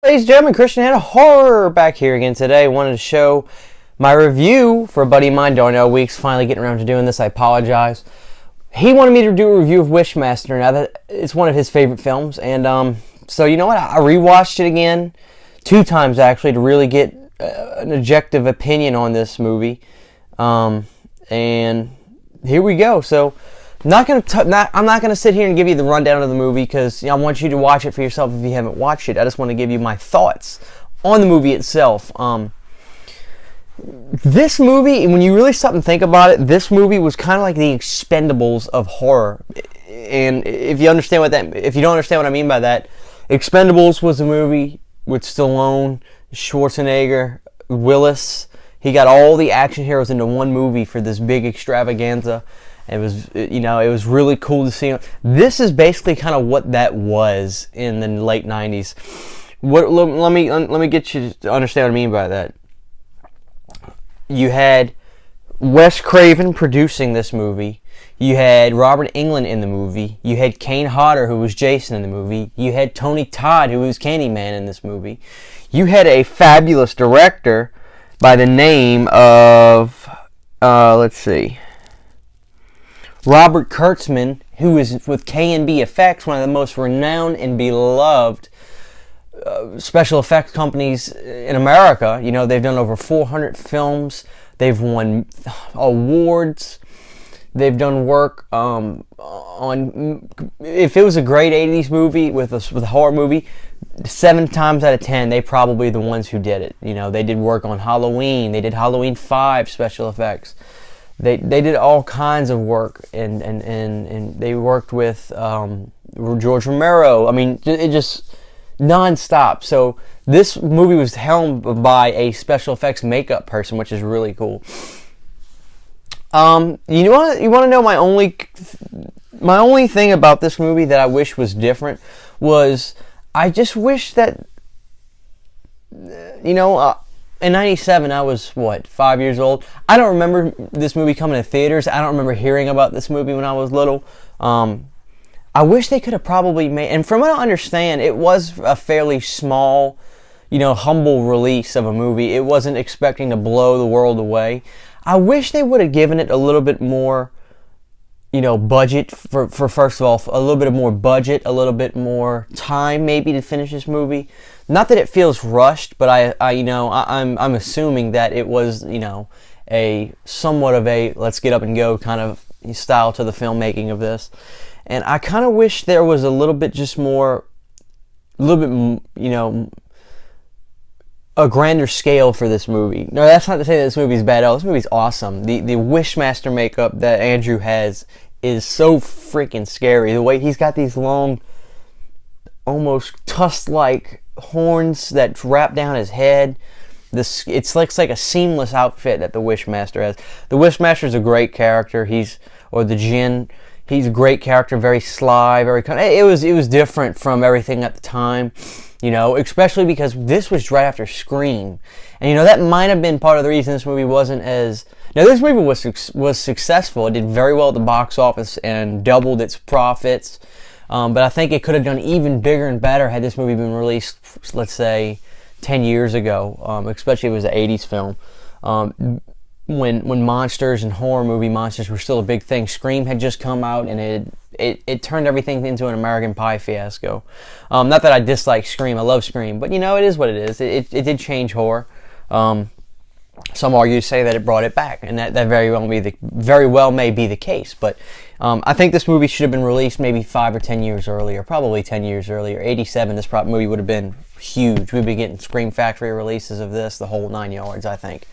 Ladies and gentlemen, Christian and Horror back here again today. Wanted to show my review for a buddy of mine, Darnell Weeks. Finally getting around to doing this. I apologize. He wanted me to do a review of Wishmaster. Now that it's one of his favorite films, and so you know what? I rewatched it again 2 times actually to really get an objective opinion on this movie. And here we go. So. I'm not gonna sit here and give you the rundown of the movie because I want you to watch it for yourself if you haven't watched it. I just want to give you my thoughts on the movie itself. This movie, when you really stop and think about it, this movie was kind of like the Expendables of horror. And if you don't understand what I mean by that, Expendables was a movie with Stallone, Schwarzenegger, Willis. He got all the action heroes into one movie for this big extravaganza. It was really cool to see. This is basically kind of what that was in the late 90s. Let me get you to understand what I mean by that. You had Wes Craven producing this movie. You had Robert Englund in the movie. You had Kane Hodder, who was Jason in the movie. You had Tony Todd, who was Candyman in this movie. You had a fabulous director by the name of, Robert Kurtzman, who is with K&B Effects, one of the most renowned and beloved special effects companies in America. You know, they've done over 400 films. They've won awards. They've done work on, if it was a great 80s movie with a horror movie, 7 times out of 10, they probably the ones who did it. You know, they did work on Halloween. They did Halloween 5 special effects. They did all kinds of work, and they worked with George Romero. I mean, it just non-stop. So this movie was helmed by a special effects makeup person, which is really cool. You want to know my only thing about this movie that I wish was different was I just wish that in 97, I was, 5 years old? I don't remember this movie coming to theaters. I don't remember hearing about this movie when I was little. I wish they could have probably made... And from what I understand, it was a fairly small, humble release of a movie. It wasn't expecting to blow the world away. I wish they would have given it a little bit more, budget for first of all, a little bit more budget, a little bit more time maybe to finish this movie. Not that it feels rushed, but I'm assuming that it was, a somewhat of a let's get up and go kind of style to the filmmaking of this. And I kind of wish there was a little bit a grander scale for this movie. No, that's not to say that this movie's bad. Oh, this movie's awesome. The Wishmaster makeup that Andrew has is so freaking scary. The way he's got these long, almost tusk-like horns that wrap down his head. It's like a seamless outfit that the Wishmaster has. The Wishmaster's a great character. The Djinn. He's a great character, very sly, very kind. It was different from everything at the time, especially because this was right after Scream, and that might have been part of the reason this movie wasn't as. Now this movie was successful. It did very well at the box office and doubled its profits. But I think it could have done even bigger and better had this movie been released, let's say, 10 years ago, especially if it was an 80s film. When monsters and horror movie monsters were still a big thing. Scream had just come out, and it turned everything into an American Pie fiasco. Not that I dislike Scream. I love Scream. But, it is what it is. It did change horror. Some argue say that it brought it back, and that very well may be the case. But I think this movie should have been released maybe 5 or 10 years earlier, probably 10 years earlier. 87, this movie would have been huge. We'd be getting Scream Factory releases of this, the whole 9 yards, I think.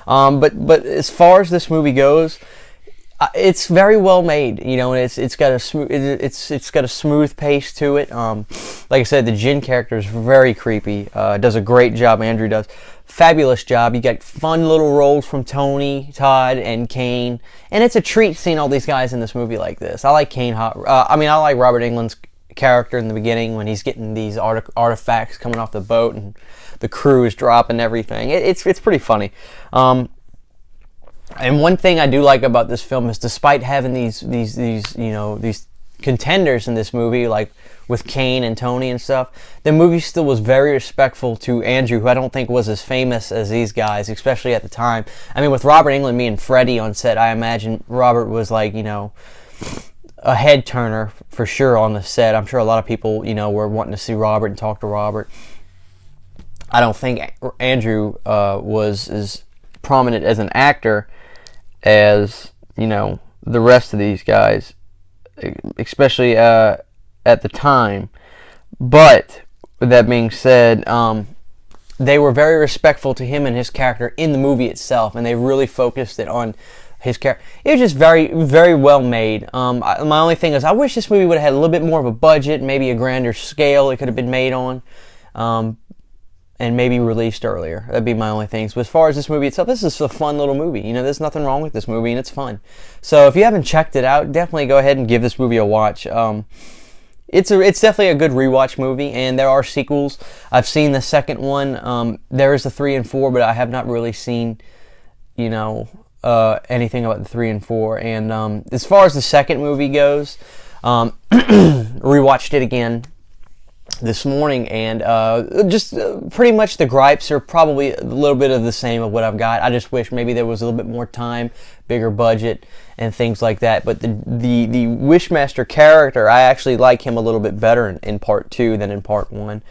But as far as this movie goes, it's very well made, and it's got a smooth pace to it. Like I said, the Djinn character is very creepy. Does a great job. Andrew does. Fabulous job. You get fun little roles from Tony, Todd, and Kane, and it's a treat seeing all these guys in this movie like this. I like Kane. I like Robert Englund's character in the beginning when he's getting these artifacts coming off the boat and the crew is dropping everything. It's pretty funny. And one thing I do like about this film is, despite having these contenders in this movie, like with Kane and Tony and stuff, the movie still was very respectful to Andrew, who I don't think was as famous as these guys, especially at the time. I mean, with Robert Englund, me and Freddie on set, I imagine Robert was like, you know, a head turner for sure on the set. I'm sure a lot of people, you know, were wanting to see Robert and talk to Robert. I don't think Andrew was as prominent as an actor as, you know, the rest of these guys, especially at the time. But with that being said, they were very respectful to him and his character in the movie itself, and they really focused it on his character. It was just very, very well made. My only thing is, I wish this movie would have had a little bit more of a budget, maybe a grander scale it could have been made on, and maybe released earlier. That'd be my only things. But as far as this movie itself, this is a fun little movie. You know, there's nothing wrong with this movie, and it's fun. So if you haven't checked it out, definitely go ahead and give this movie a watch. It's definitely a good rewatch movie, and there are sequels. I've seen the second one. There is the 3 and 4, but I have not really seen, you know, anything about the 3 and 4. And as far as the second movie goes, rewatched it again this morning, and just pretty much the gripes are probably a little bit of the same of what I've got. I just wish maybe there was a little bit more time, bigger budget, and things like that. But the Wishmaster character, I actually like him a little bit better in part 2 than in part 1.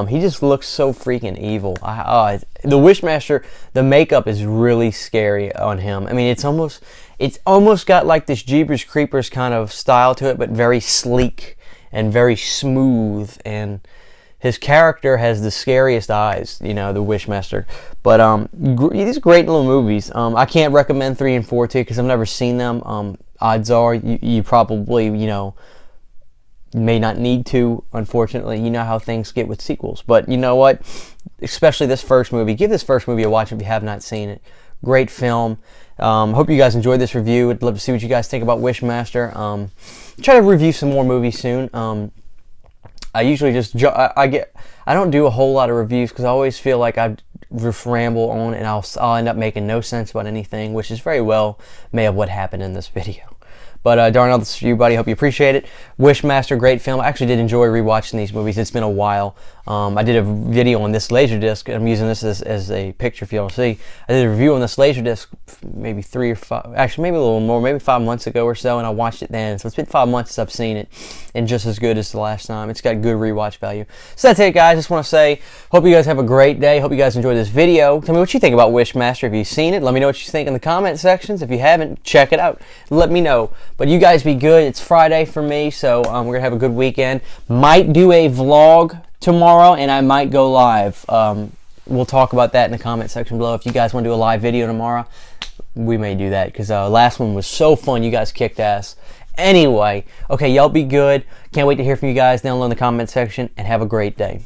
He just looks so freaking evil. The Wishmaster, the makeup is really scary on him. I mean, it's almost got like this Jeepers Creepers kind of style to it, but very sleek and very smooth, and his character has the scariest eyes, you know, the Wishmaster. But these are great little movies. I can't recommend 3 and 4 too, because I've never seen them. Odds are you probably, you know, may not need to, unfortunately. You know how things get with sequels. But you know what? Especially this first movie. Give this first movie a watch if you have not seen it. Great film. Hope you guys enjoyed this review. I'd love to see what you guys think about Wishmaster. Try to review some more movies soon. I usually just I don't do a whole lot of reviews because I always feel like I just ramble on, and I'll end up making no sense about anything, which is very well may have what happened in this video. But Darnell, this is for you, buddy. Hope you appreciate it. Wishmaster, great film. I actually did enjoy rewatching these movies. It's been a while. I did a video on this Laserdisc. I'm using this as a picture for y'all to see. I did a review on this Laserdisc maybe 3 or 5, actually maybe a little more, maybe 5 months ago or so, and I watched it then. So it's been 5 months since I've seen it, and just as good as the last time. It's got good rewatch value. So that's it, guys. Just want to say, hope you guys have a great day. Hope you guys enjoyed this video. Tell me what you think about Wishmaster. If you've seen it, let me know what you think in the comment sections. If you haven't, check it out. Let me know. But you guys be good. It's Friday for me, so we're going to have a good weekend. Might do a vlog tomorrow, and I might go live. We'll talk about that in the comment section below. If you guys want to do a live video tomorrow, we may do that, because last one was so fun. You guys kicked ass. Anyway, okay, y'all be good. Can't wait to hear from you guys down below in the comment section, and have a great day.